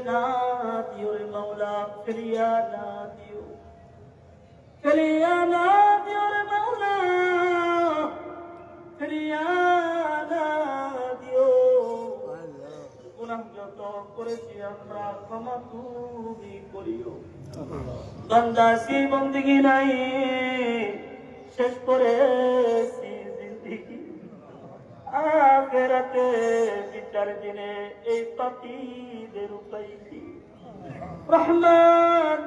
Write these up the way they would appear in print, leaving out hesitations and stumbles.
না দিও রে মাওলা, ফিরিয়া না দিও, ফিরিয়া না দিও রে মাওলা, ফিরিয়া না দিও। গুনাহ যত করেছি আমরা ক্ষমা তুমি করিও। বান্দা সি বন্দেগী নাই শেষ করেছি জিন্দেগি, আখিরাতে বিচার দিনে এই পাপীদের উপায় কি? রহমান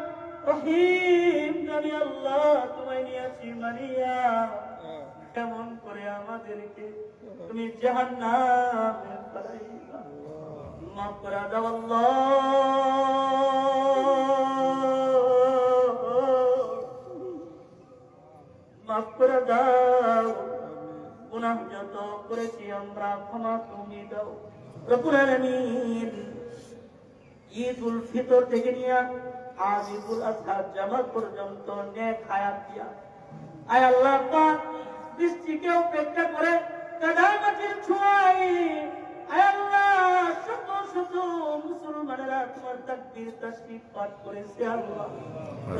রহিম জানি আল্লাহ তোমায় নিয়েছি মানিয়া, কেমন করে আমাদেরকে তুমি জাহান্নামে ফেলাইবা। মাফ করে দাও আল্লাহ, মাফ করে দাও। গুনাহ যত করেছি আমরা ক্ষমা তুমি দাও রব্বুল আলামিন। ঈদুল ফিতর থেকে নিয়ে আজ ঈদুল আজহা জামাত পর্যন্ত নেক হায়াত দিয়া আয় আল্লাহ পাক দৃষ্টিকে উপেক্ষা করে কাদামাটির ছোঁয়ায় আয় আল্লাহ শত শত মুসলমানেরা তোমার তাকবীর তাসবিহ পাঠ করেছে আল্লাহ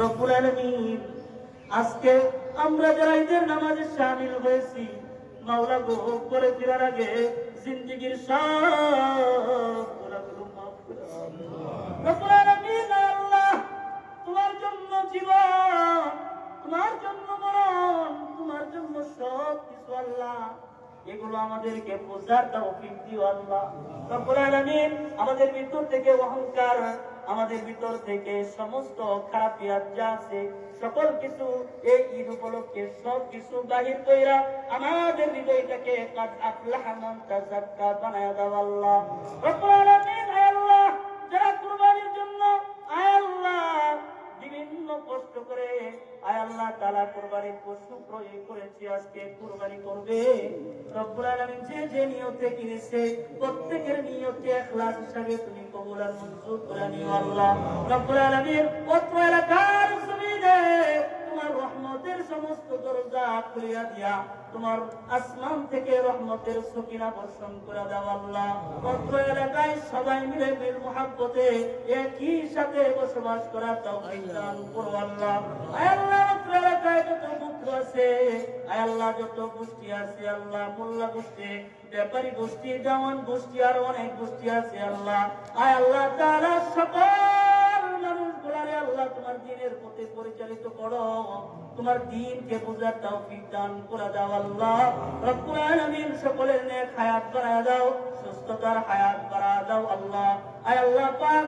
রব্বুল আলামিন। আজকে আমরা যারা ঈদের নামাজে শামিল হয়েছি মাওলা গো করে ফেরার আগে জিন্দেগীর সব গুনাহগুলো মাফ করে রব্বুল আলামিন। আল্লাহ তোমার জন্য জীবন, তোমার জন্য মরণ, তোমার জন্য সব কিছু আল্লাহ, এগুলো আমাদেরকে বোঝার তৌফিক দিও আল্লাহ রব্বুল আলামিন। আমাদের ভিতর থেকে অহংকার, আমাদের ভিতর থেকে সমস্ত খারাপিয়াত যা আছে সকল কিছু এই ঈদ উপলক্ষে সব কিছু বাহির কইরা আমাদের হৃদয়টাকে কাদ আফলাহা মান তাযাক্কা বানায়া দাও আল্লাহ রব্বুল আলামিন। আয় আল্লাহ যারা কুরবানির জন্য আয় আল্লাহ বিভিন্ন কষ্ট করে আয় আল্লাহ তাআলা কুরবানির পশু ক্রয় করেছে, আজকে কুরবানি করবে রব্বুল আলামিন, যে যে নিয়তে কিনেছে প্রত্যেকের নিয়তে ইখলাস হিসাবে তুমি কবুল আর মঞ্জুর করে নিও আল্লাহ রব্বুল আলামিন। অত্র এলাকার জমিনে তোমার রহমতের সমস্ত দরজা খুলিয়া দিয়া তোমার আসমান থেকে রহমতের সকিনা বর্ষণ করে দাও আল্লাহ। অত্র এলাকায় সবাই মিলে মিল মুহাব্বতে একই সাথে বসবাস করার তৌফিক দান করো আল্লাহ। আয় আল্লাহ অত্র এলাকায় যত পুত্র আছে আয় আল্লাহ যত গোষ্ঠী আছে আল্লাহ, মোল্লা গোষ্ঠী, ব্যাপারী গোষ্ঠী, জওয়ান গোষ্ঠী, আর অনেক গোষ্ঠী আছে আল্লাহ। আয় আল্লাহ তাআলা সকল মানুষগুলারে আল্লাহ তোমার দ্বীনের পথে পরিচালিত করো, তোমার দ্বীনকে বুঝার তৌফিক দান করে দাও আল্লাহ রব্বুল আলামিন। সকলের নেক হায়াত বাড়ায়া দাও, সুস্থতার হায়াত বাড়ায়া দাও আল্লাহ। আয় আল্লাহ পাক